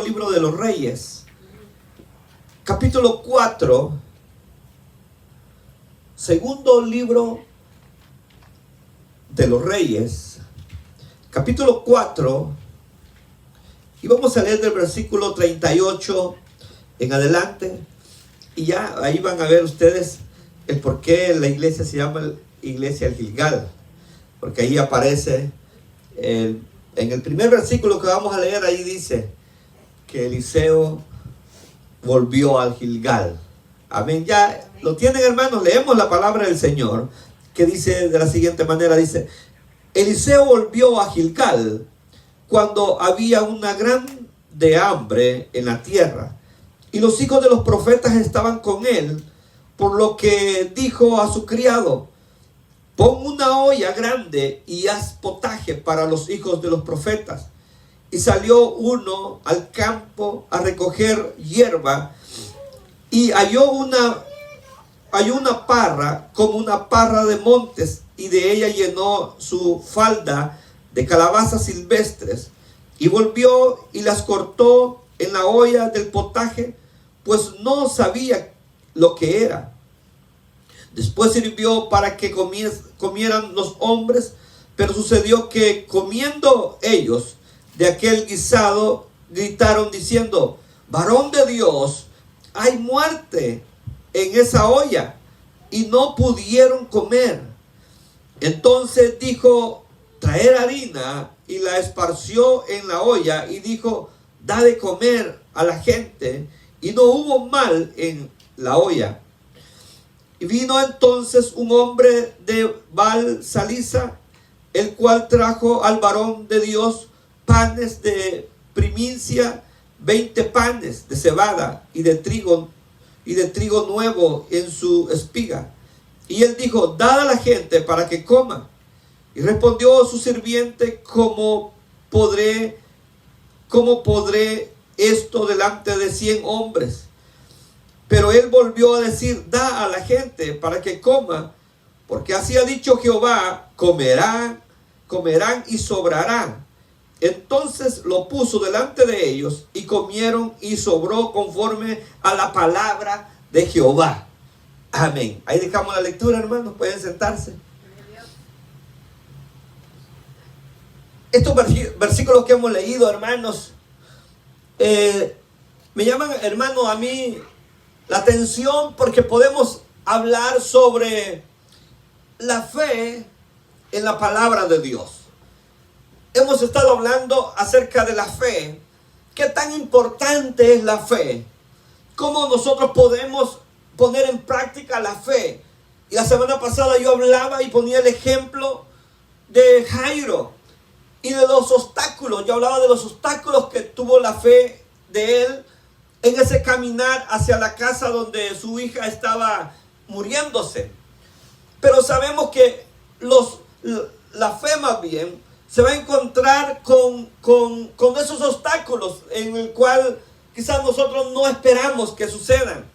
Libro de los Reyes, capítulo 4, segundo libro de los Reyes, capítulo 4, y vamos a leer del versículo 38 en adelante, y ya ahí van a ver ustedes el por qué la iglesia se llama Iglesia del Gilgal, porque ahí aparece en el primer versículo que vamos a leer, ahí dice que Eliseo volvió al Gilgal. Amén. Ya lo tienen, hermanos. Leemos la palabra del Señor, que dice de la siguiente manera, dice: Eliseo volvió a Gilgal cuando había una grande hambre en la tierra, y los hijos de los profetas estaban con él, por lo que dijo a su criado: pon una olla grande y haz potaje para los hijos de los profetas. Y salió uno al campo a recoger hierba, y halló una parra como una parra de montes, y de ella llenó su falda de calabazas silvestres, y volvió y las cortó en la olla del potaje, pues no sabía lo que era. Después sirvió para que comieran los hombres, pero sucedió que comiendo ellos de aquel guisado, gritaron diciendo: varón de Dios, hay muerte en esa olla. Y no pudieron comer. Entonces dijo: traer harina, y la esparció en la olla, y dijo: da de comer a la gente. Y no hubo mal en la olla. Y vino entonces un hombre de Baal-Salisa, el cual trajo al varón de Dios panes de primicia, 20 panes de cebada y de trigo nuevo en su espiga. Y él dijo: dad a la gente para que coma. Y respondió su sirviente: ¿Cómo podré esto delante de 100 hombres? Pero él volvió a decir: da a la gente para que coma, porque así ha dicho Jehová: comerán y sobrarán. Entonces lo puso delante de ellos, y comieron, y sobró conforme a la palabra de Jehová. Amén. Ahí dejamos la lectura, hermanos. Pueden sentarse. Estos versículos que hemos leído, hermanos, me llaman, hermano, a mí la atención, porque podemos hablar sobre la fe en la palabra de Dios. Hemos estado hablando acerca de la fe. ¿Qué tan importante es la fe? ¿Cómo nosotros podemos poner en práctica la fe? Y la semana pasada yo hablaba y ponía el ejemplo de Jairo y de los obstáculos. Yo hablaba de los obstáculos que tuvo la fe de él en ese caminar hacia la casa donde su hija estaba muriéndose. Pero sabemos que la fe, más bien, se va a encontrar con esos obstáculos en el cual quizás nosotros no esperamos que sucedan.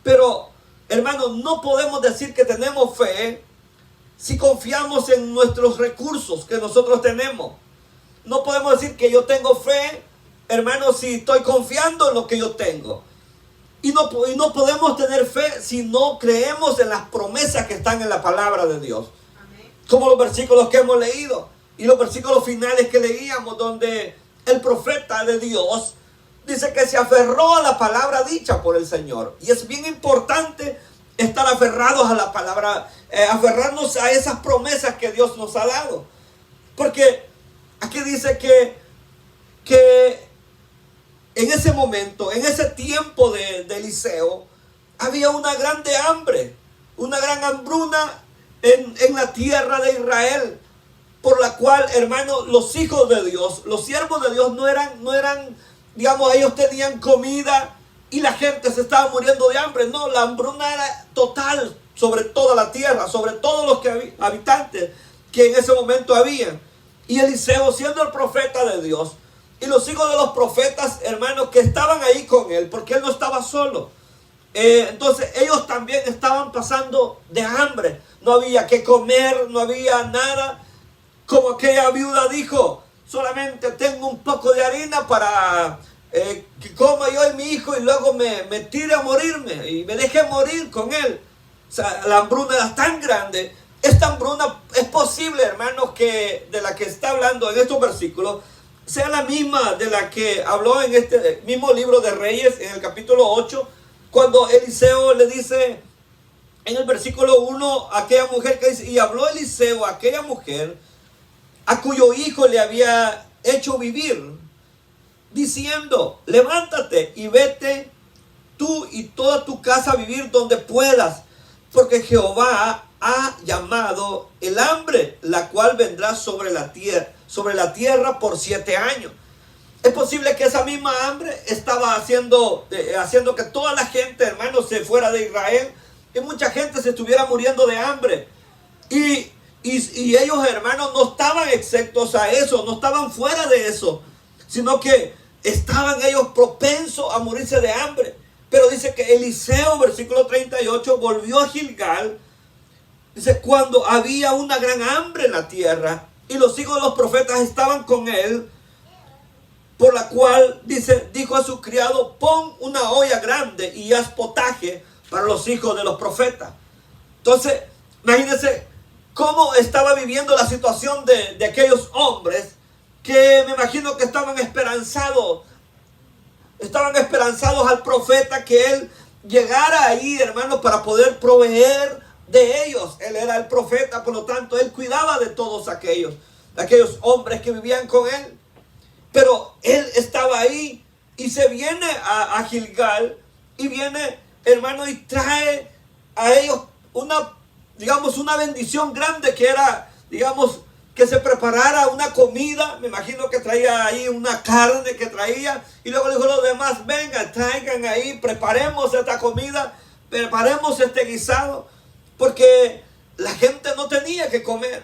Pero, hermanos, no podemos decir que tenemos fe si confiamos en nuestros recursos que nosotros tenemos. No podemos decir que yo tengo fe, hermanos, si estoy confiando en lo que yo tengo. Y no podemos tener fe si no creemos en las promesas que están en la palabra de Dios. Amén. Como los versículos que hemos leído y los versículos finales que leíamos, donde el profeta de Dios dice que se aferró a la palabra dicha por el Señor. Y es bien importante estar aferrados a la palabra, aferrarnos a esas promesas que Dios nos ha dado. Porque aquí dice que en ese momento, en ese tiempo de Eliseo, había una grande hambre, una gran hambruna en la tierra de Israel, por la cual, hermanos, los hijos de Dios, los siervos de Dios no eran, digamos, ellos tenían comida y la gente se estaba muriendo de hambre. No, la hambruna era total sobre toda la tierra, sobre todos los habitantes que en ese momento habían. Y Eliseo, siendo el profeta de Dios, y los hijos de los profetas, hermanos, que estaban ahí con él, porque él no estaba solo. Entonces ellos también estaban pasando de hambre. No había que comer, no había nada. Como aquella viuda dijo: solamente tengo un poco de harina para que coma yo y mi hijo y luego me tire a morirme y me deje morir con él. O sea, la hambruna era tan grande. Esta hambruna es posible, hermanos, que de la que está hablando en estos versículos sea la misma de la que habló en este mismo libro de Reyes, en el capítulo 8, cuando Eliseo le dice en el versículo 1 a aquella mujer que dice: y habló Eliseo a aquella mujer a cuyo hijo le había hecho vivir, diciendo: levántate y vete tú y toda tu casa a vivir donde puedas, porque Jehová ha llamado el hambre, la cual vendrá sobre la tierra por 7 años. Es posible que esa misma hambre estaba haciendo que toda la gente, hermanos, se fuera de Israel y mucha gente se estuviera muriendo de hambre. Y ellos, hermanos, no estaban exentos a eso, no estaban fuera de eso, sino que estaban ellos propensos a morirse de hambre. Pero dice que Eliseo, versículo 38, volvió a Gilgal. Dice: cuando había una gran hambre en la tierra y los hijos de los profetas estaban con él, por la cual, dice, dijo a su criado: pon una olla grande y haz potaje para los hijos de los profetas. Entonces, imagínense cómo estaba viviendo la situación de aquellos hombres, que me imagino que estaban esperanzados al profeta, que él llegara ahí, hermanos, para poder proveer de ellos. Él era el profeta, por lo tanto, él cuidaba de todos aquellos hombres que vivían con él. Pero él estaba ahí y se viene a Gilgal y viene, hermano, y trae a ellos una bendición grande, que era, que se preparara una comida. Me imagino que traía ahí una carne que traía, y luego dijo a los demás: vengan, traigan ahí, preparemos esta comida, preparemos este guisado, porque la gente no tenía que comer.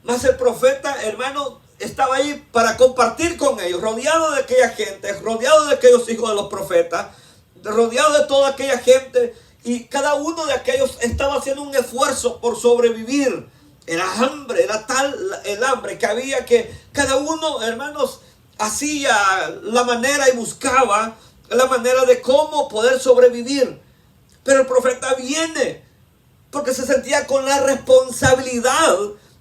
Mas el profeta, hermano, estaba ahí para compartir con ellos, rodeado de aquella gente, rodeado de aquellos hijos de los profetas, rodeado de toda aquella gente, y cada uno de aquellos estaba haciendo un esfuerzo por sobrevivir. Era hambre, era tal el hambre que había, que cada uno, hermanos, hacía la manera y buscaba la manera de cómo poder sobrevivir. Pero el profeta viene porque se sentía con la responsabilidad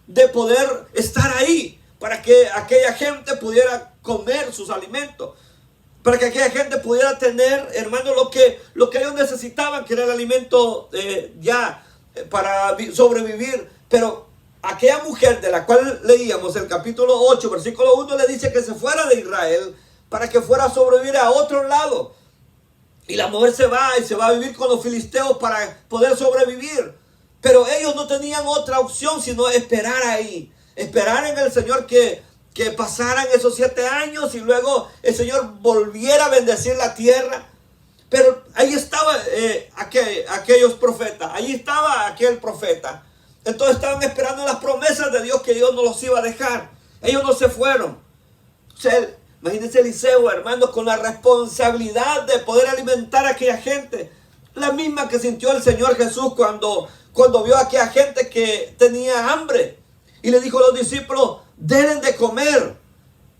de poder estar ahí para que aquella gente pudiera comer sus alimentos, para que aquella gente pudiera tener, hermano, lo que ellos necesitaban, que era el alimento para sobrevivir. Pero aquella mujer de la cual leíamos el capítulo 8, versículo 1, le dice que se fuera de Israel para que fuera a sobrevivir a otro lado. Y la mujer se va a vivir con los filisteos para poder sobrevivir. Pero ellos no tenían otra opción sino esperar ahí. Esperar en el Señor que pasaran esos 7 años y luego el Señor volviera a bendecir la tierra. Pero ahí estaba aquellos profetas. Ahí estaba aquel profeta. Entonces estaban esperando las promesas de Dios, que Dios no los iba a dejar. Ellos no se fueron. O sea, imagínense Eliseo, hermanos, con la responsabilidad de poder alimentar a aquella gente. La misma que sintió el Señor Jesús cuando vio a aquella gente que tenía hambre. Y le dijo a los discípulos: denle de comer.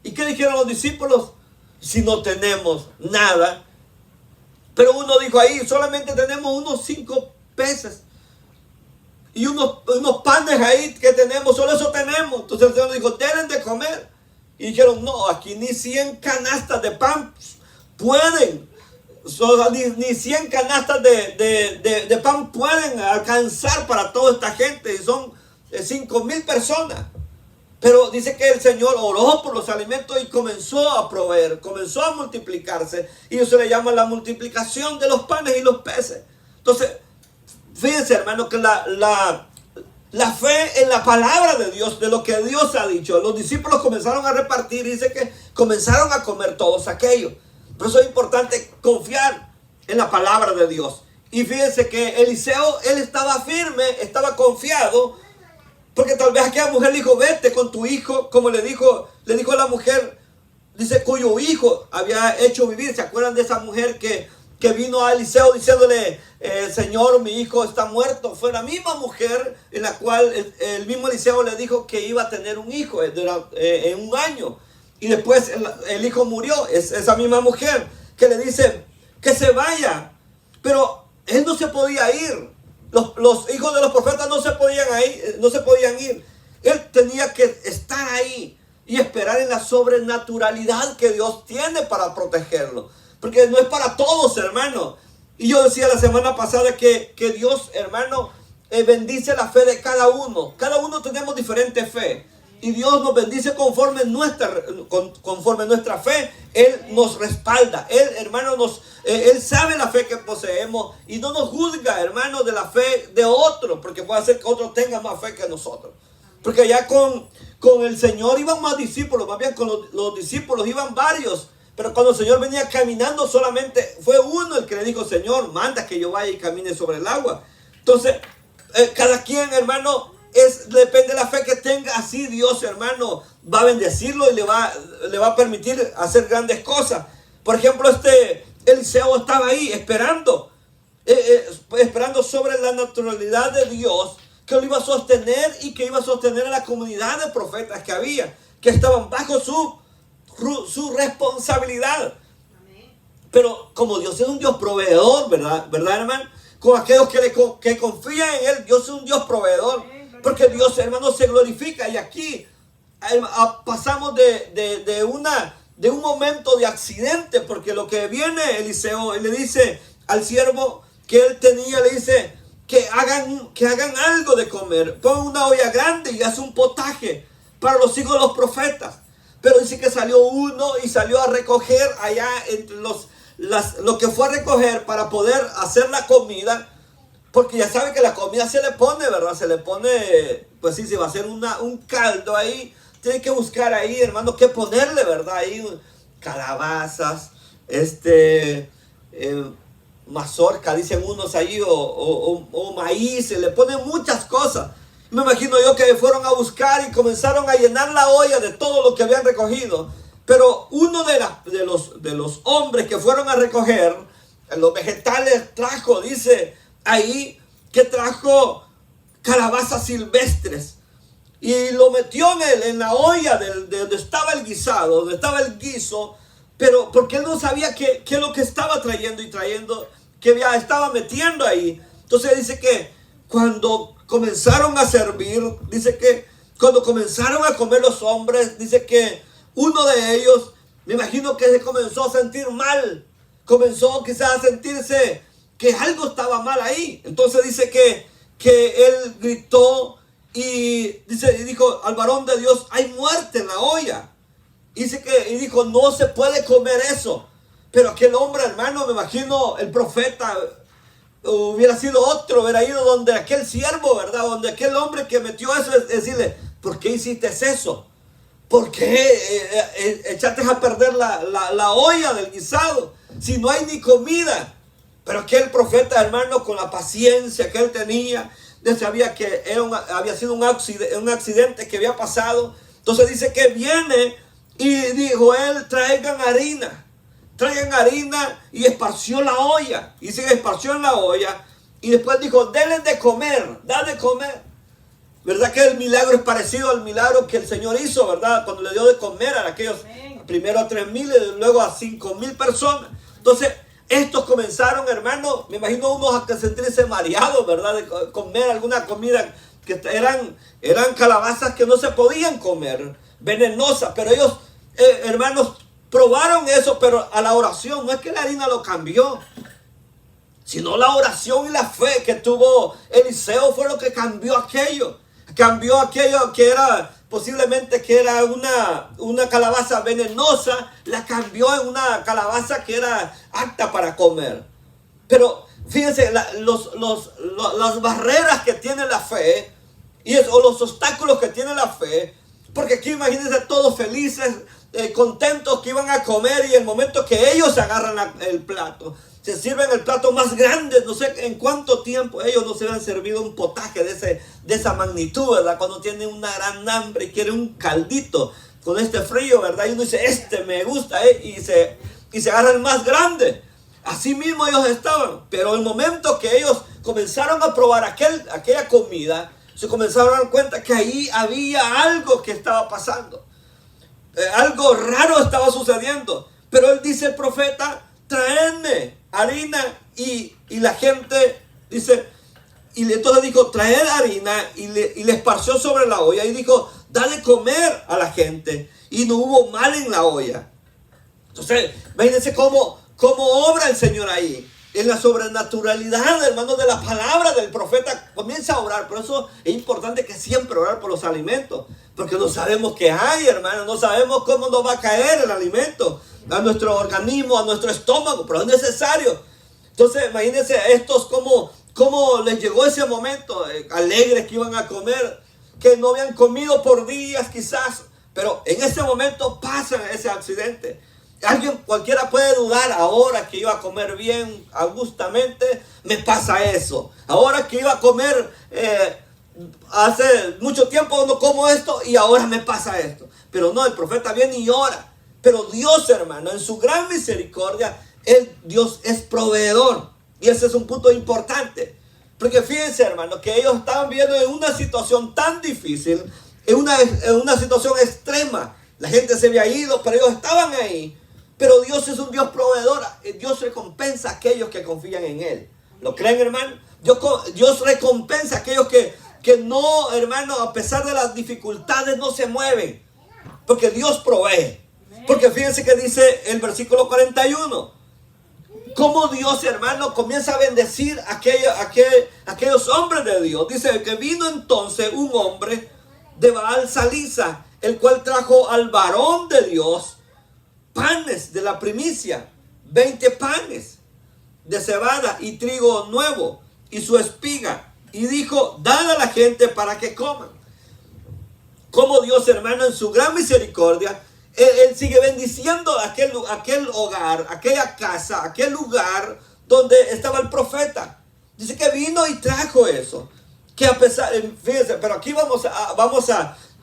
¿Y qué dijeron los discípulos? Si no tenemos nada. Pero uno dijo ahí: solamente tenemos unos 5 peces. Y unos panes ahí que tenemos, solo eso tenemos. Entonces el Señor dijo: denle de comer. Y dijeron: no, aquí ni 100 canastas de pan pueden. Ni 100 canastas de pan pueden alcanzar para toda esta gente. Y son 5,000 personas. Pero dice que el Señor oró por los alimentos y comenzó a proveer, comenzó a multiplicarse. Y eso le llama la multiplicación de los panes y los peces. Entonces, fíjense, hermano, que la fe en la palabra de Dios, de lo que Dios ha dicho. Los discípulos comenzaron a repartir y dice que comenzaron a comer todos aquellos. Por eso es importante confiar en la palabra de Dios. Y fíjense que Eliseo, él estaba firme, estaba confiado, porque tal vez aquella mujer le dijo: vete con tu hijo, como le dijo a la mujer, dice, cuyo hijo había hecho vivir. ¿Se acuerdan de esa mujer que vino a Eliseo diciéndole: Señor, mi hijo está muerto? Fue la misma mujer en la cual el mismo Eliseo le dijo que iba a tener un hijo en un año. Y después el hijo murió. Es esa misma mujer que le dice que se vaya. Pero él no se podía ir. Los hijos de los profetas no se podían ir. Él tenía que estar ahí y esperar en la sobrenaturalidad que Dios tiene para protegerlo. Porque no es para todos, hermano. Y yo decía la semana pasada que Dios, hermano, bendice la fe de cada uno. Cada uno tenemos diferente fe. Y Dios nos bendice conforme nuestra fe. Él nos respalda. Él, hermano, Él sabe la fe que poseemos. Y no nos juzga, hermano, de la fe de otro. Porque puede ser que otro tenga más fe que nosotros. Porque ya con el Señor iban más discípulos. Más bien con los discípulos iban varios. Pero cuando el Señor venía caminando, solamente fue uno el que le dijo: Señor, manda que yo vaya y camine sobre el agua. Entonces, cada quien, hermano, depende de la fe que tenga. Así Dios, hermano, va a bendecirlo y le va a permitir hacer grandes cosas. Por ejemplo, Eliseo estaba ahí esperando sobre la naturalidad de Dios, que lo iba a sostener y que iba a sostener a la comunidad de profetas que había, que estaban bajo su responsabilidad. Pero como Dios es un Dios proveedor, ¿verdad hermano? Con aquellos que confían en Él, Dios es un Dios proveedor. Porque Dios, hermano, se glorifica. Y aquí pasamos de un momento de accidente. Porque lo que viene Eliseo, él le dice al siervo que él tenía, le dice que hagan algo de comer. Pon una olla grande y haz un potaje para los hijos de los profetas. Pero dice que salió uno y salió a recoger allá entre lo que fue a recoger para poder hacer la comida. Porque ya sabe que la comida se le pone, ¿verdad? Se le pone, pues sí, se va a hacer un caldo ahí. Tiene que buscar ahí, hermano, qué ponerle, ¿verdad? Ahí calabazas, mazorca, dicen unos ahí, o maíz. Se le ponen muchas cosas. Me imagino yo que fueron a buscar y comenzaron a llenar la olla de todo lo que habían recogido. Pero uno de los hombres que fueron a recoger los vegetales dice ahí que trajo calabazas silvestres. Y lo metió en la olla de donde estaba el guisado, donde estaba el guiso. Pero porque él no sabía qué es lo que estaba trayendo, que ya estaba metiendo ahí. Entonces dice que cuando comenzaron a servir, dice que cuando comenzaron a comer los hombres, dice que uno de ellos, me imagino que se comenzó a sentir mal, comenzó quizás a sentirse que algo estaba mal ahí. Entonces dice que él gritó y dijo al varón de Dios: hay muerte en la olla. Y dijo: no se puede comer eso. Pero aquel hombre, hermano, me imagino el profeta, hubiera sido otro, hubiera ido donde aquel siervo, ¿verdad? Donde aquel hombre que metió eso, decirle: ¿por qué hiciste eso? ¿Por qué echaste a perder la olla del guisado si no hay ni comida? Pero aquel profeta, hermano, con la paciencia que él tenía, ya sabía que había sido un accidente que había pasado. Entonces dice que viene y dijo él: traigan harina y esparció la olla. Y se esparció en la olla y después dijo: denles de comer, da de comer. ¿Verdad que el milagro es parecido al milagro que el Señor hizo, verdad? Cuando le dio de comer a aquellos, primero a 3,000 y luego a 5,000 personas. Entonces, estos comenzaron, hermano, me imagino unos a sentirse mareados, ¿verdad? De comer alguna comida que eran calabazas que no se podían comer, venenosas. Pero ellos, hermanos, probaron eso, pero a la oración, no es que la harina lo cambió, sino la oración y la fe que tuvo Eliseo fue lo que cambió aquello. Cambió aquello que era posiblemente que era una calabaza venenosa, la cambió en una calabaza que era apta para comer. Pero fíjense, las barreras que tiene la fe, o los obstáculos que tiene la fe, porque aquí imagínense todos felices, contentos que iban a comer, y el momento que ellos agarran el plato, se sirven el plato más grande, no sé en cuánto tiempo ellos no se habían servido un potaje de esa magnitud, ¿verdad? Cuando tienen una gran hambre y quieren un caldito con este frío, ¿verdad? Y uno dice: me gusta, y se agarra el más grande. Así mismo ellos estaban, pero el momento que ellos comenzaron a probar aquella comida, se comenzaron a dar cuenta que ahí había algo que estaba pasando. algo raro estaba sucediendo. Pero él dice, el profeta, traedme harina. Y la gente dice, y entonces dijo, traed harina, y le esparció sobre la olla, y dijo, dale comer a la gente. Y no hubo mal en la olla. Entonces, imagínense cómo obra el Señor ahí. En la sobrenaturalidad, hermanos, de la palabra del profeta, comienza a orar. Por eso es importante que siempre orar por los alimentos. Porque no sabemos qué hay, hermanos. No sabemos cómo nos va a caer el alimento a nuestro organismo, a nuestro estómago. Pero es necesario. Entonces, imagínense estos cómo les llegó ese momento. Alegres que iban a comer, que no habían comido por días quizás. Pero en ese momento pasa ese accidente. Cualquiera puede dudar, ahora que iba a comer bien, augustamente, me pasa eso. Ahora que iba a comer, hace mucho tiempo no como esto y ahora me pasa esto. Pero no, el profeta viene y ora. Pero Dios, hermano, en su gran misericordia, Dios es proveedor. Y ese es un punto importante. Porque fíjense, hermano, que ellos estaban viviendo en una situación tan difícil, en una situación extrema. La gente se había ido, pero ellos estaban ahí. Pero Dios es un Dios proveedor. Dios recompensa a aquellos que confían en Él. ¿Lo creen, hermano? Dios recompensa a aquellos que no, hermano, a pesar de las dificultades, no se mueven. Porque Dios provee. Porque fíjense que dice el versículo 41. Cómo Dios, hermano, comienza a bendecir a aquellos hombres de Dios. Dice que vino entonces un hombre de Baal Salisa, el cual trajo al varón de Dios panes de la primicia, 20 panes de cebada y trigo nuevo y su espiga, y dijo, dad a la gente para que coman. Como Dios, hermano, en su gran misericordia, Él sigue bendiciendo aquel hogar, aquella casa, aquel lugar donde estaba el profeta. Dice que vino y trajo eso. Que a pesar, fíjense, pero aquí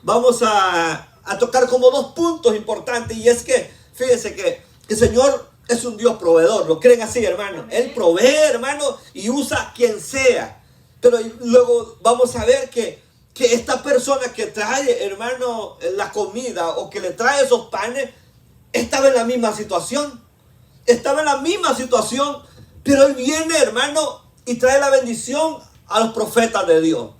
vamos a tocar como dos puntos importantes, y es que fíjense que el Señor es un Dios proveedor. ¿Lo creen así, hermano? Él provee, hermano, y usa quien sea. Pero luego vamos a ver que esta persona que trae, hermano, la comida o que le trae esos panes, estaba en la misma situación. Estaba en la misma situación. Pero él viene, hermano, y trae la bendición a los profetas de Dios.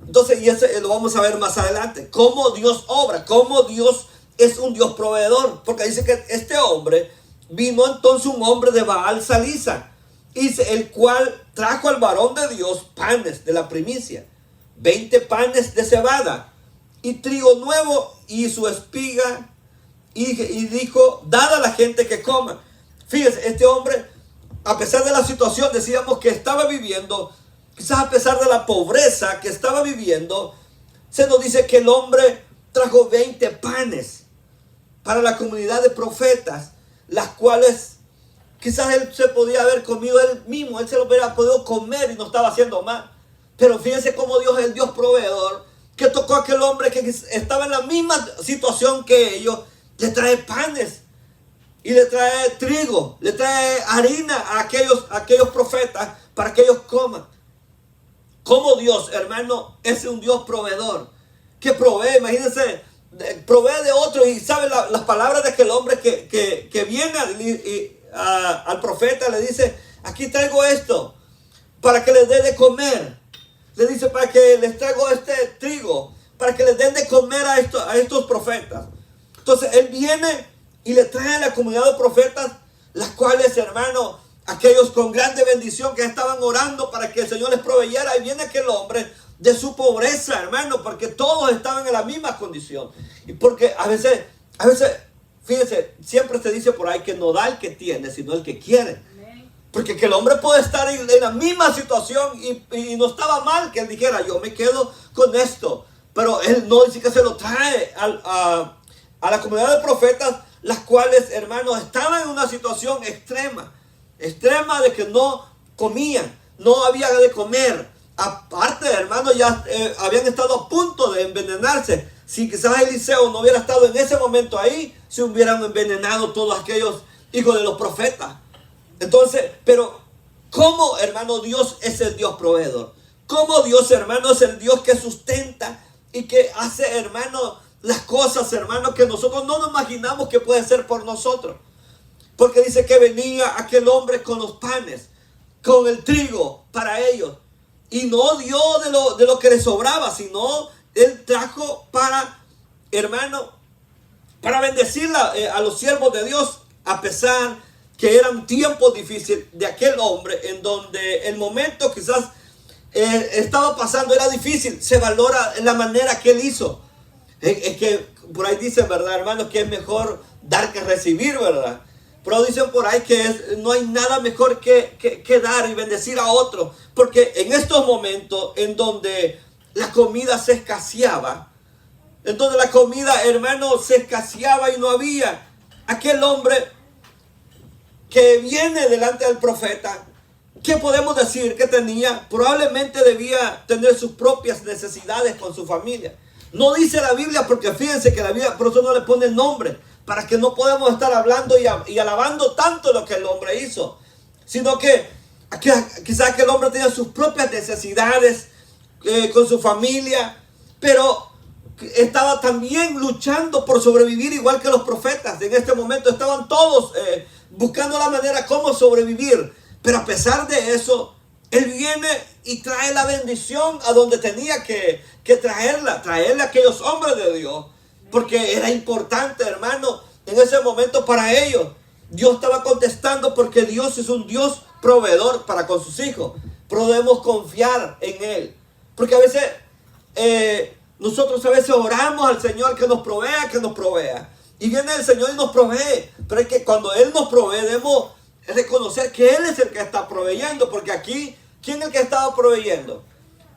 Entonces, y ese lo vamos a ver más adelante. Cómo Dios obra, cómo Dios es un Dios proveedor. Porque dice que este hombre, vino entonces un hombre de Baal Salisa, el cual trajo al varón de Dios panes de la primicia, 20 panes de cebada y trigo nuevo y su espiga, y dijo, dad a la gente que coma. Fíjense, este hombre, a pesar de la situación, decíamos que estaba viviendo, quizás a pesar de la pobreza que estaba viviendo, se nos dice que el hombre trajo 20 panes para la comunidad de profetas, las cuales quizás él se podía haber comido él mismo, él se lo hubiera podido comer y no estaba haciendo mal. Pero fíjense cómo Dios es el Dios proveedor, que tocó a aquel hombre que estaba en la misma situación que ellos, le trae panes y le trae trigo, le trae harina a aquellos profetas para que ellos coman. Como Dios, hermano, es un Dios proveedor, que provee, imagínense, provee de otro. Y sabe las palabras de aquel hombre que viene al profeta, le dice, aquí traigo esto para que les dé de comer. Le dice, para que les traigo este trigo, para que les den de comer a estos profetas. Entonces él viene y le trae a la comunidad de profetas, las cuales, hermano, aquellos con grande bendición que estaban orando para que el Señor les proveyera. Y viene aquel hombre de su pobreza, hermano, porque todos estaban en la misma condición. Y porque a veces, fíjense, siempre se dice por ahí que no da el que tiene, sino el que quiere. Porque que el hombre puede estar en la misma situación y no estaba mal que él dijera, yo me quedo con esto. Pero él no dice que se lo trae a la comunidad de profetas, las cuales, hermanos, estaban en una situación extrema de que no comían, no había de comer. Aparte, hermanos, ya habían estado a punto de envenenarse. Si quizás Eliseo no hubiera estado en ese momento ahí, se hubieran envenenado todos aquellos hijos de los profetas. Entonces, pero ¿cómo, hermano, Dios es el Dios proveedor? ¿Cómo Dios, hermano, es el Dios que sustenta y que hace, hermano, las cosas, hermanos, que nosotros no nos imaginamos que puede ser por nosotros. Porque dice que venía aquel hombre con los panes, con el trigo para ellos. Y no dio de lo que le sobraba, sino él trajo para, hermano, para bendecir a los siervos de Dios, a pesar que eran tiempos difíciles de aquel hombre, en donde el momento quizás estaba pasando era difícil. Se valora la manera que él hizo. Es que por ahí dicen, ¿verdad, hermanos? Que es mejor dar que recibir, ¿verdad? Pero dicen por ahí que no hay nada mejor que dar y bendecir a otro. Porque en estos momentos en donde la comida se escaseaba, en donde la comida, hermano, se escaseaba y no había, aquel hombre que viene delante del profeta, ¿qué podemos decir que tenía? Probablemente debía tener sus propias necesidades con su familia. No dice la Biblia, porque fíjense que la Biblia, por eso no le pone el nombre, para que no podamos estar hablando y alabando tanto lo que el hombre hizo, sino que quizás que el hombre tenía sus propias necesidades con su familia, pero estaba también luchando por sobrevivir, igual que los profetas. En este momento estaban todos buscando la manera cómo sobrevivir, pero a pesar de eso, él viene y trae la bendición a donde tenía que traerle a aquellos hombres de Dios, porque era importante, hermano, en ese momento para ellos. Dios estaba contestando, porque Dios es un Dios proveedor para con sus hijos. Pero debemos confiar en Él, porque a veces nosotros a veces oramos al Señor que nos provea, y viene el Señor y nos provee. Pero es que cuando Él nos provee, debemos reconocer que Él es el que está proveyendo, porque aquí, ¿quién es el que estaba proveyendo?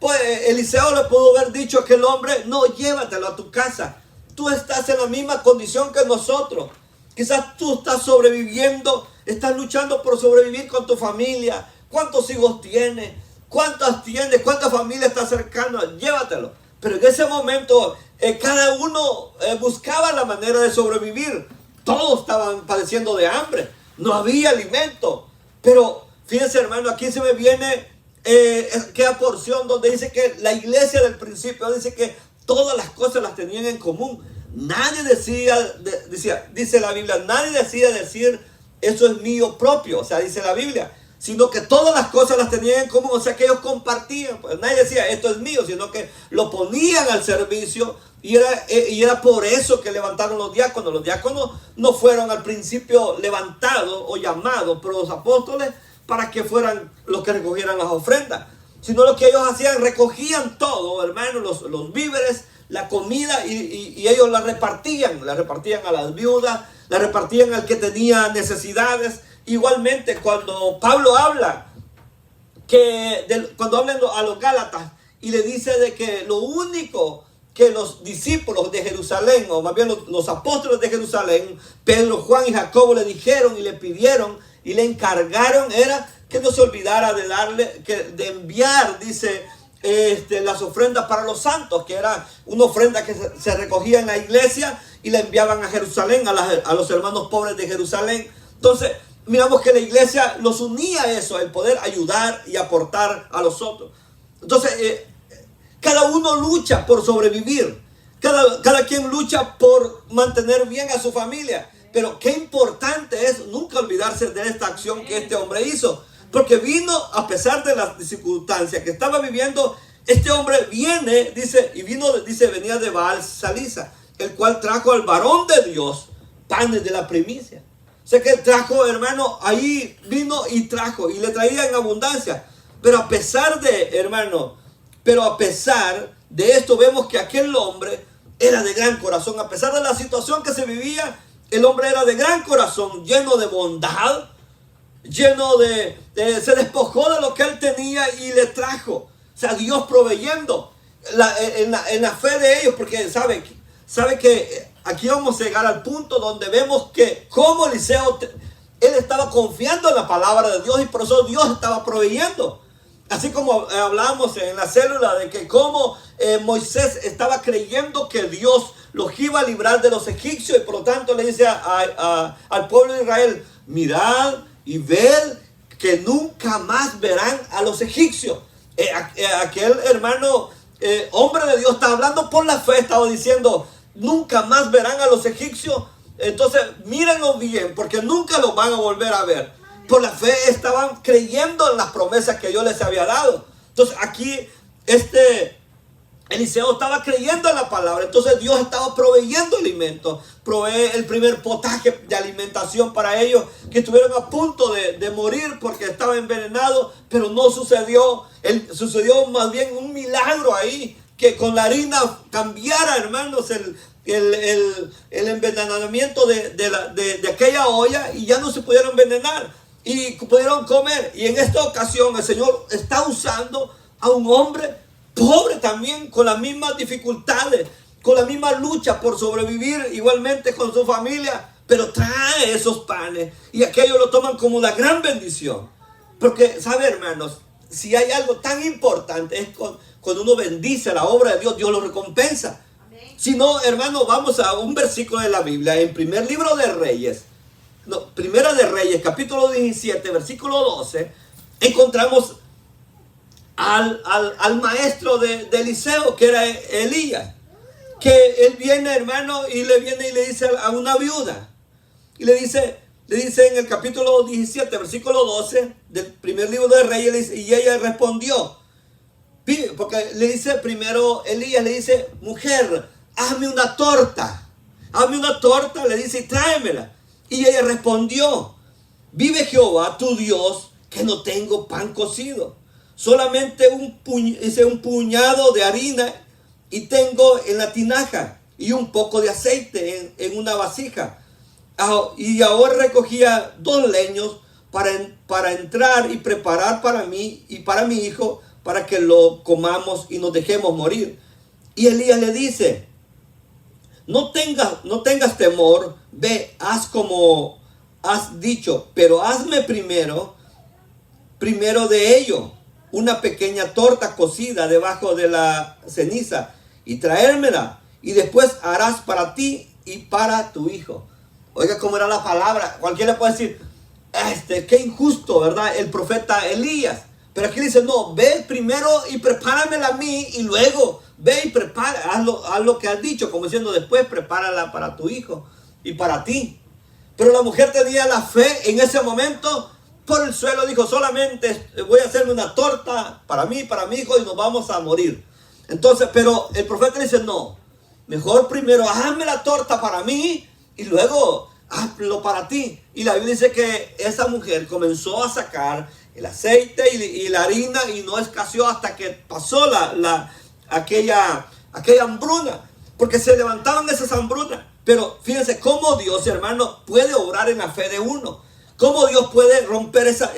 Pues Eliseo le pudo haber dicho a aquel hombre: no, llévatelo a tu casa. Tú estás en la misma condición que nosotros. Quizás tú estás sobreviviendo, estás luchando por sobrevivir con tu familia. ¿Cuántos hijos tienes? ¿Cuántas tienes? ¿Cuántas familias estás cercana? Llévatelo. Pero en ese momento cada uno buscaba la manera de sobrevivir. Todos estaban padeciendo de hambre. No había alimento. Pero fíjense, hermano, aquí se me viene aquella porción donde dice que la iglesia del principio dice que todas las cosas las tenían en común. Nadie dice la Biblia, nadie decía decir eso es mío propio, o sea, dice la Biblia, sino que todas las cosas las tenían en común, o sea, que ellos compartían. Pues nadie decía esto es mío, sino que lo ponían al servicio, y era por eso que levantaron los diáconos. Los diáconos no fueron al principio levantados o llamados por los apóstoles para que fueran los que recogieran las ofrendas, sino lo que ellos hacían, recogían todo, hermano, los víveres, la comida, y ellos la repartían a las viudas, la repartían al que tenía necesidades. Igualmente, cuando Pablo habla, cuando hablan a los Gálatas, y le dice de que lo único que los discípulos de Jerusalén, o más bien los apóstoles de Jerusalén, Pedro, Juan y Jacobo, le dijeron y le pidieron y le encargaron, era que no se olvidara de enviar, dice, las ofrendas para los santos, que era una ofrenda que se recogía en la iglesia y la enviaban a Jerusalén, a los hermanos pobres de Jerusalén. Entonces, miramos que la iglesia los unía a eso, el poder ayudar y aportar a los otros. Entonces, cada uno lucha por sobrevivir, cada quien lucha por mantener bien a su familia. Pero qué importante es nunca olvidarse de esta acción que este hombre hizo. Porque vino, a pesar de las circunstancias que estaba viviendo, este hombre venía de Baal Salisa, el cual trajo al varón de Dios panes de la primicia. O sea que él trajo, hermano, ahí vino y trajo, y le traía en abundancia. Pero a pesar de esto, vemos que aquel hombre era de gran corazón. A pesar de la situación que se vivía, el hombre era de gran corazón, lleno de bondad, se despojó de lo que él tenía y le trajo. O sea, Dios proveyendo en la fe de ellos, porque sabe que aquí vamos a llegar al punto donde vemos que como Eliseo, él estaba confiando en la palabra de Dios, y por eso Dios estaba proveyendo. Así como hablábamos en la célula de que como Moisés estaba creyendo que Dios los iba a librar de los egipcios, y por lo tanto le dice al pueblo de Israel: mirad y ved que nunca más verán a los egipcios. Aquel hermano hombre de Dios estaba hablando por la fe, estaba diciendo: nunca más verán a los egipcios. Entonces, mírenlo bien, porque nunca los van a volver a ver. Por la fe estaban creyendo en las promesas que Dios les había dado. Entonces, aquí Eliseo estaba creyendo en la palabra. Entonces Dios estaba proveyendo alimento. Provee el primer potaje de alimentación para ellos, que estuvieron a punto de morir porque estaban envenenados. Pero no sucedió. Sucedió más bien un milagro ahí, que con la harina cambiara, hermanos, el envenenamiento de aquella olla, y ya no se pudieron envenenar y pudieron comer. Y en esta ocasión el Señor está usando a un hombre pobre también, con las mismas dificultades, con la misma lucha por sobrevivir igualmente con su familia, pero trae esos panes y aquellos lo toman como una gran bendición. Porque, ¿sabe, hermanos? Si hay algo tan importante es cuando uno bendice la obra de Dios, Dios lo recompensa. Si no, hermano, vamos a un versículo de la Biblia, en Primera de Reyes, capítulo 17, versículo 12, encontramos al maestro de Eliseo, que era Elías, que él viene, hermano, y le dice a una viuda, y le dice en el capítulo 17, versículo 12 del primer libro de Reyes, y ella respondió, porque le dice primero, Elías le dice, mujer, hazme una torta, le dice, y tráemela. Y ella respondió, vive Jehová tu Dios, que no tengo pan cocido, solamente un puñado de harina y tengo en la tinaja y un poco de aceite en una vasija. Y ahora recogía 2 leños para entrar y preparar para mí y para mi hijo, para que lo comamos y nos dejemos morir. Y Elías le dice, no tengas temor, ve, haz como has dicho, pero hazme primero de ello una pequeña torta cocida debajo de la ceniza y traérmela, y después harás para ti y para tu hijo. Oiga cómo era la palabra. Cualquiera puede decir, qué injusto, ¿verdad? El profeta Elías. Pero aquí dice, no, ve primero y prepáramela a mí, y luego ve y prepara, haz lo que has dicho, como diciendo, después prepárala para tu hijo y para ti. Pero la mujer tenía la fe en ese momento por el suelo, dijo, solamente voy a hacerme una torta para mí, para mi hijo, y nos vamos a morir. Entonces, pero el profeta dice, no, mejor primero hazme la torta para mí y luego hazlo para ti. Y la Biblia dice que esa mujer comenzó a sacar el aceite y la harina, y no escaseó hasta que pasó aquella hambruna, porque se levantaban esas hambrunas. Pero fíjense cómo Dios, hermano, puede obrar en la fe de uno. Cómo Dios puede romper esa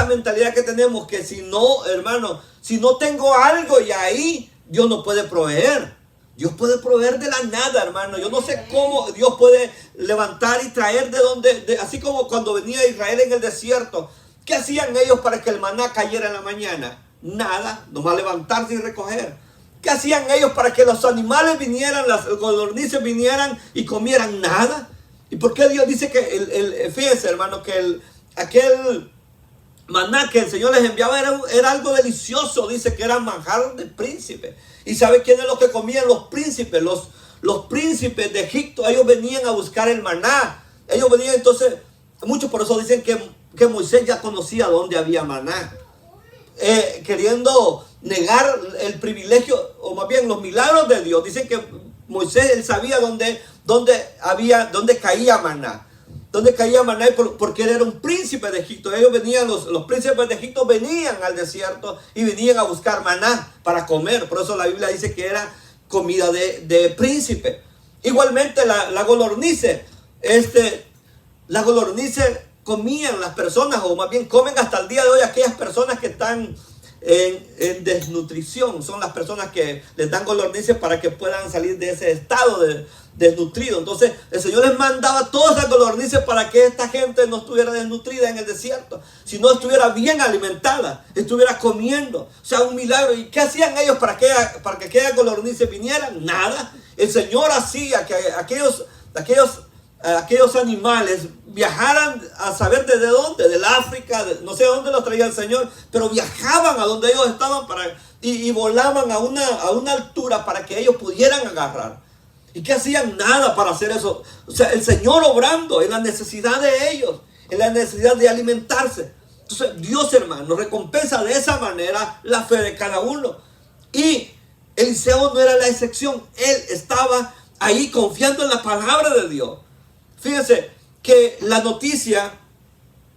mentalidad que tenemos, que si no, hermano, si no tengo algo y ahí, Dios no puede proveer. Dios puede proveer de la nada, hermano. Yo no sé cómo Dios puede levantar y traer de donde, así como cuando venía Israel en el desierto. ¿Qué hacían ellos para que el maná cayera en la mañana? Nada, nomás levantarse y recoger. ¿Qué hacían ellos para que los animales vinieran, las codornices vinieran y comieran? Nada. ¿Y por qué Dios dice que, fíjense, hermano, que aquel maná que el Señor les enviaba era algo delicioso? Dice que era manjar de príncipe. ¿Y sabe quiénes los que comían? Los príncipes. Los príncipes de Egipto, ellos venían a buscar el maná. Ellos venían, entonces, muchos por eso dicen que Moisés ya conocía dónde había maná. Queriendo negar el privilegio, o más bien los milagros de Dios. Dicen que Moisés, él sabía dónde caía maná. Dónde caía maná, porque él era un príncipe de Egipto. Ellos venían, los príncipes de Egipto venían al desierto y venían a buscar maná para comer. Por eso la Biblia dice que era comida de príncipe. Igualmente la golornice. La golornice comían las personas, o más bien comen hasta el día de hoy aquellas personas que están en desnutrición. Son las personas que les dan golornices para que puedan salir de ese estado desnutrido. Entonces el Señor les mandaba todas esas golornices para que esta gente no estuviera desnutrida en el desierto, sino estuviera bien alimentada, estuviera comiendo. O sea, un milagro. ¿Y qué hacían ellos para que aquellas golornices vinieran? Nada. El Señor hacía que aquellos animales viajaran a saber desde dónde, del África, no sé de dónde los traía el Señor, pero viajaban a donde ellos estaban y volaban a una altura para que ellos pudieran agarrar. ¿Y qué hacían? Nada para hacer eso. O sea, el Señor obrando en la necesidad de ellos, en la necesidad de alimentarse. Entonces, Dios, hermano, recompensa de esa manera la fe de cada uno. Y Eliseo no era la excepción. Él estaba ahí confiando en la palabra de Dios. Fíjense que la noticia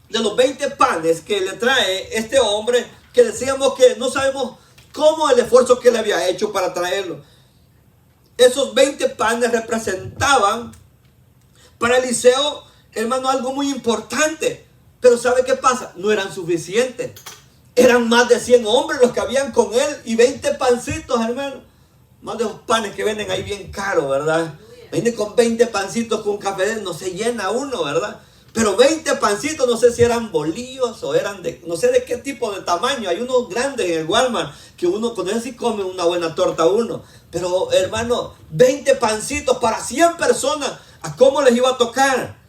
de los 20 panes que le trae este hombre, que decíamos que no sabemos cómo el esfuerzo que le había hecho para traerlo. Esos 20 panes representaban para Eliseo, hermano, algo muy importante. Pero ¿sabe qué pasa? No eran suficientes. Eran más de 100 hombres los que habían con él y 20 pancitos, hermano. Más de los panes que venden ahí bien caros, ¿verdad? Viene con 20 pancitos con café, no se llena uno, ¿verdad? Pero 20 pancitos, no sé si eran bolillos o eran de, no sé de qué tipo de tamaño. Hay unos grandes en el Walmart que uno con eso sí come una buena torta uno. Pero, hermano, 20 pancitos para 100 personas. ¿A cómo les iba a tocar?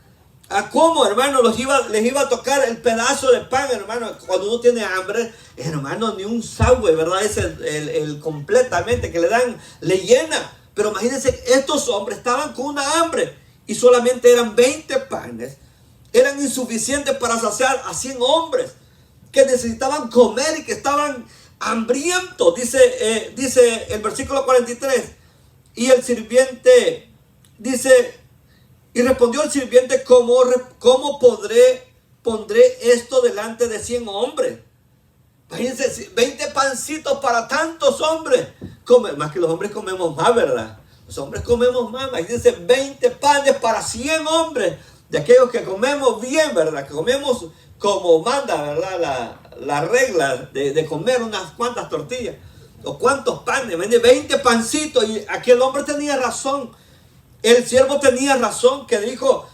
¿A cómo, hermano, les iba a tocar el pedazo de pan, hermano? Cuando uno tiene hambre, hermano, ni un Subway, ¿verdad? Es el completamente que le dan, le llena. Pero imagínense, estos hombres estaban con una hambre y solamente eran 20 panes. Eran insuficientes para saciar a 100 hombres que necesitaban comer y que estaban hambrientos. Dice el versículo 43. Y el sirviente dice, y respondió el sirviente, ¿cómo pondré esto delante de 100 hombres? Imagínense, 20 pancitos para tantos hombres. Más que los hombres comemos más, ¿verdad? Los hombres comemos más. Imagínense, 20 panes para 100 hombres. De aquellos que comemos bien, ¿verdad? Que comemos como manda, ¿verdad? La regla de comer unas cuantas tortillas. O cuantos panes. 20 pancitos. Y aquel hombre tenía razón. El siervo tenía razón que dijo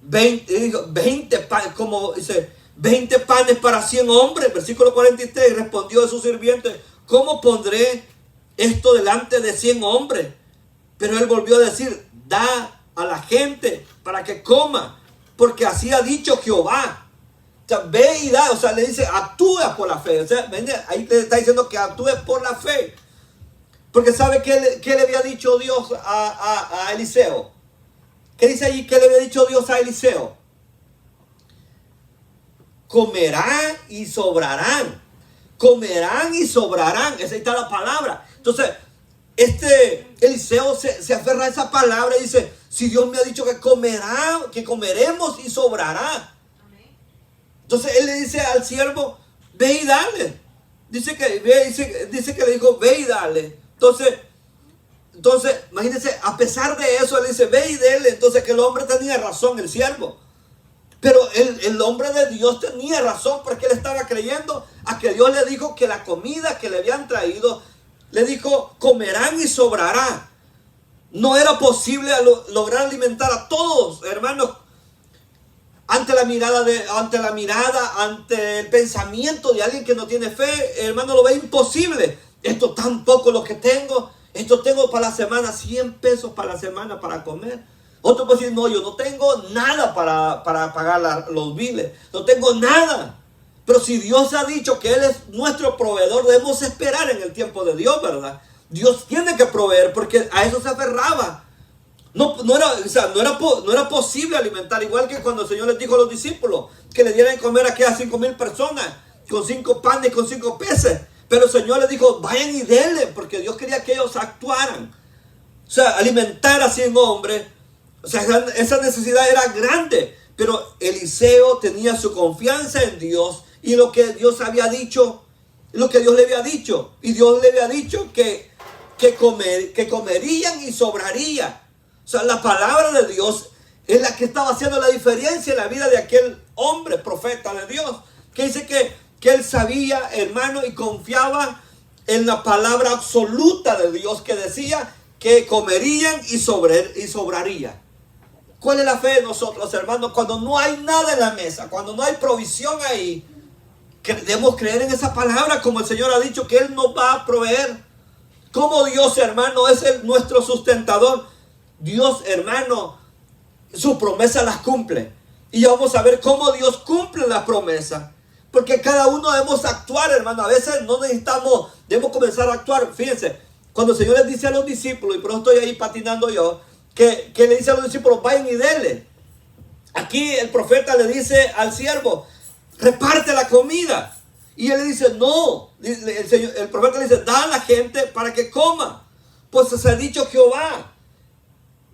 20 panes, como dice, 20 panes para 100 hombres. Versículo 43, respondió a su sirviente, ¿cómo pondré esto delante de 100 hombres? Pero él volvió a decir, da a la gente para que coma, porque así ha dicho Jehová. O sea, ve y da, o sea, le dice, actúa por la fe. O sea, ahí te está diciendo que actúe por la fe. Porque ¿sabe qué le había dicho Dios a Eliseo? ¿Qué dice allí? ¿Qué le había dicho Dios a Eliseo? Comerán y sobrarán. Comerán y sobrarán. Esa está la palabra. Entonces, Eliseo se aferra a esa palabra y dice, si Dios me ha dicho que comerá, que comeremos y sobrará. Entonces él le dice al siervo, ve y dale. Dice que le dijo, ve y dale. Entonces, imagínense, a pesar de eso, él dice, ve y dele. Entonces, que el hombre tenía razón, el siervo. Pero el hombre de Dios tenía razón porque él estaba creyendo a que Dios le dijo que la comida que le habían traído, le dijo, comerán y sobrará. No era posible lograr alimentar a todos, hermanos. Ante el pensamiento de alguien que no tiene fe, hermano, lo ve imposible. Esto tampoco lo que tengo. Esto tengo para la semana, 100 pesos para la semana para comer. Otro puede decir, no, yo no tengo nada para pagar los biles. No tengo nada. Pero si Dios ha dicho que Él es nuestro proveedor, debemos esperar en el tiempo de Dios, ¿verdad? Dios tiene que proveer porque a eso se aferraba. No era posible alimentar, igual que cuando el Señor les dijo a los discípulos que le dieran comer a aquellas 5,000 personas con 5 panes y con 5 peces. Pero el Señor les dijo, vayan y denle, porque Dios quería que ellos actuaran. O sea, alimentar a 100 hombres, o sea, esa necesidad era grande. Pero Eliseo tenía su confianza en Dios y lo que Dios había dicho, lo que Dios le había dicho. Y Dios le había dicho que comerían y sobraría. O sea, la palabra de Dios es la que estaba haciendo la diferencia en la vida de aquel hombre, profeta de Dios. Que dice que él sabía, hermano, y confiaba en la palabra absoluta de Dios que decía que comerían y sobraría. ¿Cuál es la fe de nosotros, hermanos? Cuando no hay nada en la mesa, cuando no hay provisión ahí, que debemos creer en esa palabra, como el Señor ha dicho que Él nos va a proveer. Como Dios, hermano, es nuestro sustentador. Dios, hermano, sus promesas las cumple. Y vamos a ver cómo Dios cumple la promesa. Porque cada uno debemos actuar, hermano. A veces no necesitamos, debemos comenzar a actuar. Fíjense, cuando el Señor les dice a los discípulos, y por eso estoy ahí patinando yo, que le dice a los discípulos, vayan y denle. Aquí el profeta le dice al siervo, reparte la comida. Y él le dice, no. El profeta le dice, da a la gente para que coma. Pues se ha dicho Jehová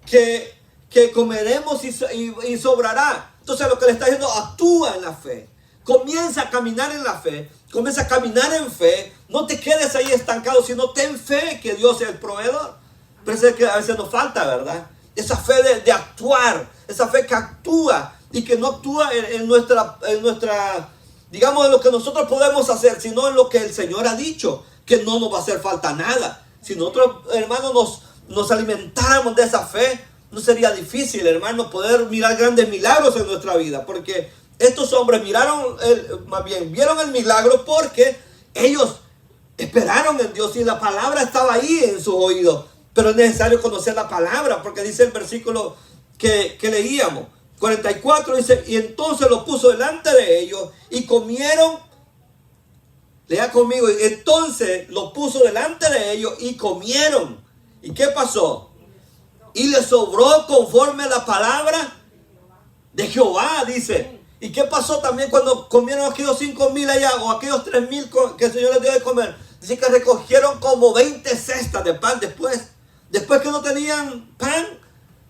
que comeremos y sobrará. Entonces lo que le está diciendo, actúa en la fe. Comienza a caminar en la fe. Comienza a caminar en fe. No te quedes ahí estancado, sino ten fe que Dios es el proveedor. Pero eso es que a veces nos falta, ¿verdad? Esa fe de actuar. Esa fe que actúa y que no actúa en nuestra, digamos, en lo que nosotros podemos hacer, sino en lo que el Señor ha dicho, que no nos va a hacer falta nada. Si nosotros, hermanos, nos alimentáramos de esa fe, no sería difícil, hermano, poder mirar grandes milagros en nuestra vida. Porque estos hombres vieron el milagro porque ellos esperaron en Dios y la palabra estaba ahí en sus oídos. Pero es necesario conocer la palabra, porque dice el versículo que leíamos, 44, dice, y entonces lo puso delante de ellos y comieron. Lea conmigo, y entonces lo puso delante de ellos y comieron. ¿Y qué pasó? Y les sobró conforme a la palabra de Jehová, dice. ¿Y qué pasó también cuando comieron aquellos 5,000 allá, o aquellos 3,000 que el Señor les dio de comer? Dice que recogieron como 20 cestas de pan después que no tenían pan,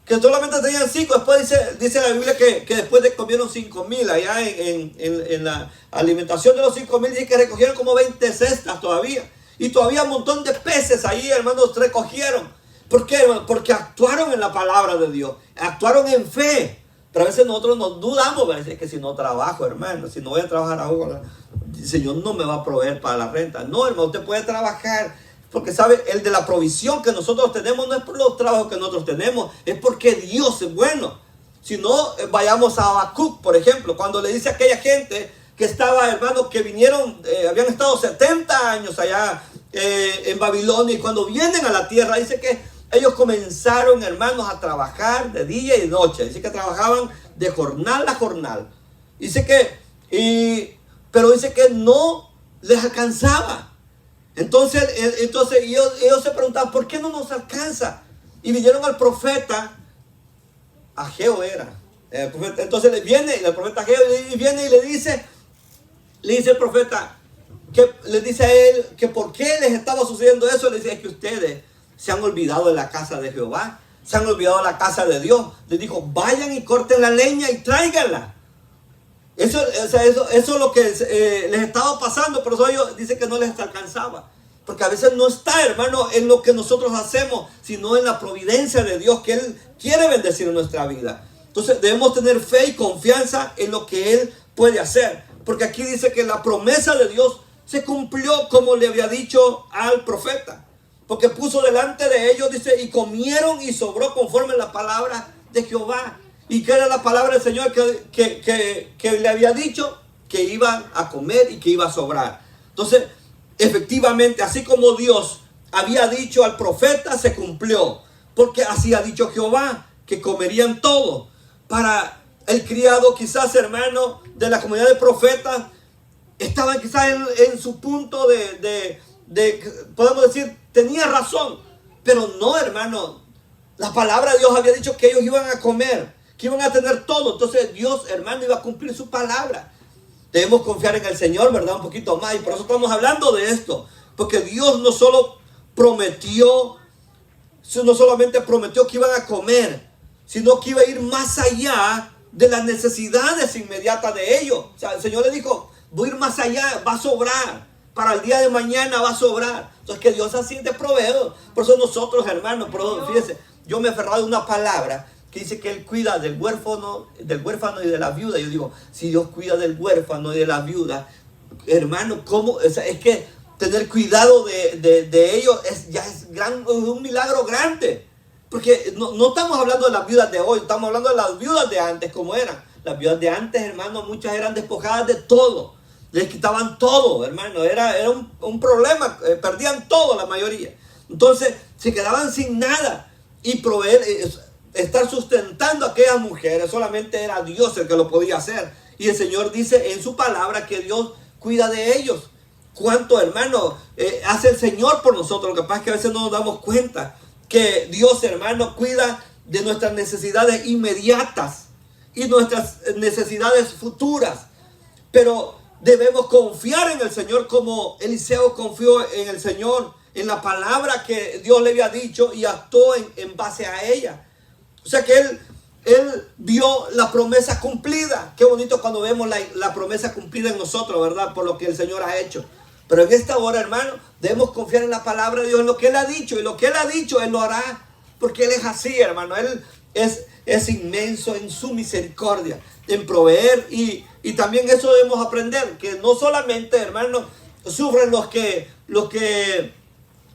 que solamente tenían 5. Después dice la Biblia que después de comieron 5,000 allá en la alimentación de los 5,000, dice que recogieron como 20 cestas todavía. Y todavía un montón de peces ahí, hermanos, recogieron. ¿Por qué, hermano? Porque actuaron en la palabra de Dios, actuaron en fe. Pero a veces nosotros nos dudamos, ¿verdad? Es que si no trabajo, hermano, si no voy a trabajar ahora, el Señor no me va a proveer para la renta. No, hermano, usted puede trabajar. Porque sabe, el de la provisión que nosotros tenemos no es por los trabajos que nosotros tenemos, es porque Dios es bueno. Si no, vayamos a Habacuc, por ejemplo, cuando le dice a aquella gente que estaba, hermanos, que vinieron, habían estado 70 años allá en Babilonia, y cuando vienen a la tierra, dice que ellos comenzaron, hermanos, a trabajar de día y de noche. Dice que trabajaban de jornal a jornal. Pero dice que no les alcanzaba. Entonces ellos se preguntaban, ¿por qué no nos alcanza? Y vinieron al profeta, Ageo era. Entonces el profeta Ageo viene y le dice el profeta, le dice a él que por qué les estaba sucediendo eso. Le dice, es que ustedes se han olvidado de la casa de Jehová, se han olvidado de la casa de Dios. Les dijo, vayan y corten la leña y tráiganla. Eso es lo que les estaba pasando. Por eso ellos dicen que no les alcanzaba. Porque a veces no está, hermano, en lo que nosotros hacemos, sino en la providencia de Dios, que Él quiere bendecir en nuestra vida. Entonces debemos tener fe y confianza en lo que Él puede hacer. Porque aquí dice que la promesa de Dios se cumplió como le había dicho al profeta. Porque puso delante de ellos, dice, y comieron y sobró conforme a la palabra de Jehová. ¿Y qué era la palabra del Señor que le había dicho? Que iban a comer y que iba a sobrar. Entonces, efectivamente, así como Dios había dicho al profeta, se cumplió. Porque así ha dicho Jehová, que comerían todo. Para el criado, quizás, hermano, de la comunidad de profetas, estaban quizás en su punto de podemos decir, tenía razón. Pero no, hermano, la palabra de Dios había dicho que ellos iban a comer, que iban a tener todo. Entonces Dios, hermano, iba a cumplir su palabra. Debemos confiar en el Señor, ¿verdad? Un poquito más. Y por eso estamos hablando de esto. Porque Dios no solamente prometió que iban a comer, sino que iba a ir más allá de las necesidades inmediatas de ellos. O sea, el Señor le dijo, voy a ir más allá, va a sobrar. Para el día de mañana va a sobrar. Entonces que Dios así te provee. Por eso nosotros, hermanos, fíjense, yo me he aferrado a una palabra que dice que Él cuida del huérfano y de la viuda. Yo digo, si Dios cuida del huérfano y de la viuda, hermano, ¿cómo? Es que tener cuidado de ellos es un milagro grande. Porque no estamos hablando de las viudas de hoy, estamos hablando de las viudas de antes, como eran. Las viudas de antes, hermano, muchas eran despojadas de todo. Les quitaban todo, hermano. Era un problema. Perdían todo la mayoría. Entonces se quedaban sin nada. Y estar sustentando a aquellas mujeres, solamente era Dios el que lo podía hacer. Y el Señor dice en su palabra que Dios cuida de ellos. ¿Cuánto, hermano, hace el Señor por nosotros? Lo que pasa es que a veces no nos damos cuenta que Dios, hermano, cuida de nuestras necesidades inmediatas y nuestras necesidades futuras. Pero debemos confiar en el Señor como Eliseo confió en el Señor, en la palabra que Dios le había dicho y actuó en base a ella. O sea que él vio la promesa cumplida. Qué bonito cuando vemos la promesa cumplida en nosotros, ¿verdad? Por lo que el Señor ha hecho. Pero en esta hora, hermano, debemos confiar en la palabra de Dios, en lo que Él ha dicho. Y lo que Él ha dicho, Él lo hará. Porque Él es así, hermano. Él es inmenso en su misericordia, en proveer. Y también eso debemos aprender. Que no solamente, hermano, sufren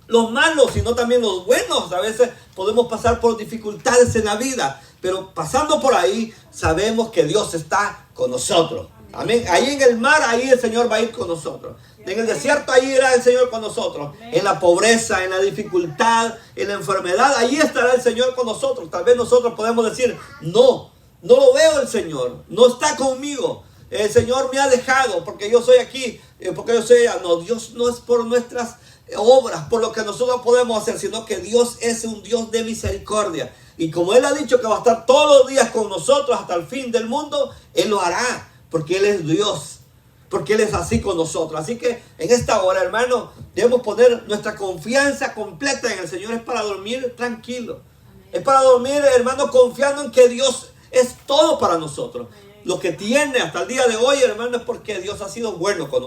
los malos, sino también los buenos. A veces podemos pasar por dificultades en la vida. Pero pasando por ahí, sabemos que Dios está con nosotros. Amén. Ahí en el mar, ahí el Señor va a ir con nosotros. En el desierto, ahí irá el Señor con nosotros. En la pobreza, en la dificultad, en la enfermedad, ahí estará el Señor con nosotros. Tal vez nosotros podemos decir, no lo veo el Señor, no está conmigo. El Señor me ha dejado porque yo soy aquí, porque yo soy allá. No, Dios no es por nuestras obras, por lo que nosotros podemos hacer, sino que Dios es un Dios de misericordia. Y como Él ha dicho que va a estar todos los días con nosotros hasta el fin del mundo, Él lo hará. Porque Él es Dios. Porque Él es así con nosotros. Así que en esta hora, hermano, debemos poner nuestra confianza completa en el Señor. Es para dormir tranquilo. Es para dormir, hermano, confiando en que Dios es todo para nosotros. Lo que tiene hasta el día de hoy, hermano, es porque Dios ha sido bueno con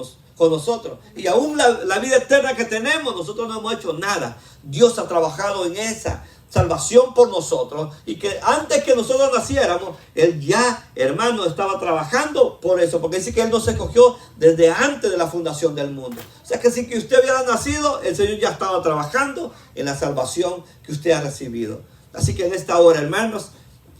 nosotros. Y aún la vida eterna que tenemos, nosotros no hemos hecho nada. Dios ha trabajado en esa salvación por nosotros, y que antes que nosotros naciéramos, Él ya, hermano, estaba trabajando por eso, porque dice que Él nos escogió desde antes de la fundación del mundo. O sea que si que usted hubiera nacido, el Señor ya estaba trabajando en la salvación que usted ha recibido. Así que en esta hora, hermanos,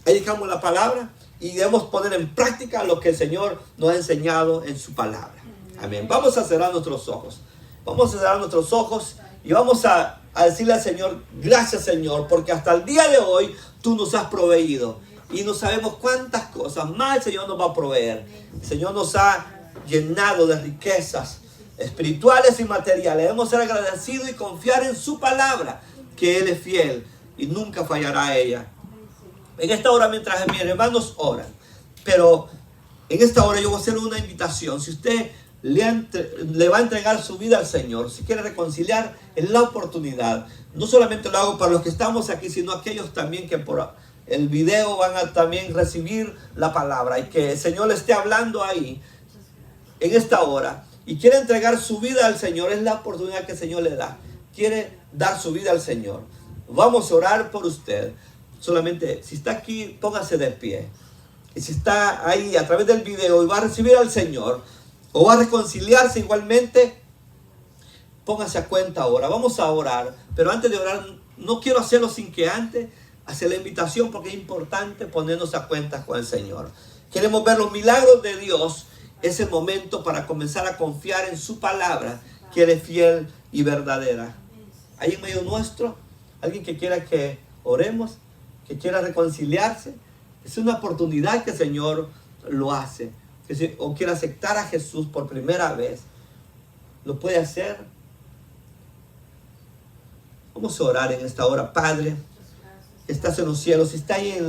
ahí dejamos la palabra y debemos poner en práctica lo que el Señor nos ha enseñado en su palabra. Amén. Vamos a cerrar nuestros ojos. Vamos a cerrar nuestros ojos y vamos a decirle al Señor, gracias Señor, porque hasta el día de hoy tú nos has proveído. Y no sabemos cuántas cosas más el Señor nos va a proveer. El Señor nos ha llenado de riquezas espirituales y materiales. Debemos ser agradecidos y confiar en su palabra, que Él es fiel y nunca fallará a ella. En esta hora, mientras mis hermanos oran, pero en esta hora yo voy a hacer una invitación. Si usted le va a entregar su vida al Señor, si quiere reconciliar, es la oportunidad. No solamente lo hago para los que estamos aquí, sino aquellos también que por el video van a también recibir la palabra, y que el Señor le esté hablando ahí en esta hora y quiere entregar su vida al Señor. Es la oportunidad que el Señor le da. Quiere dar su vida al Señor. Vamos a orar por usted. Solamente si está aquí, póngase de pie. Y si está ahí a través del video y va a recibir al Señor, o va a reconciliarse igualmente, póngase a cuenta ahora. Vamos a orar. Pero antes de orar, no quiero hacerlo sin que antes hacer la invitación, porque es importante ponernos a cuenta con el Señor. Queremos ver los milagros de Dios. Es el momento para comenzar a confiar en su palabra, que Él es fiel y verdadera. Hay en medio nuestro alguien que quiera que oremos, que quiera reconciliarse. Es una oportunidad que el Señor lo hace. O quiere aceptar a Jesús por primera vez, lo puede hacer. Vamos a orar en esta hora. Padre, que estás en los cielos, si está ahí en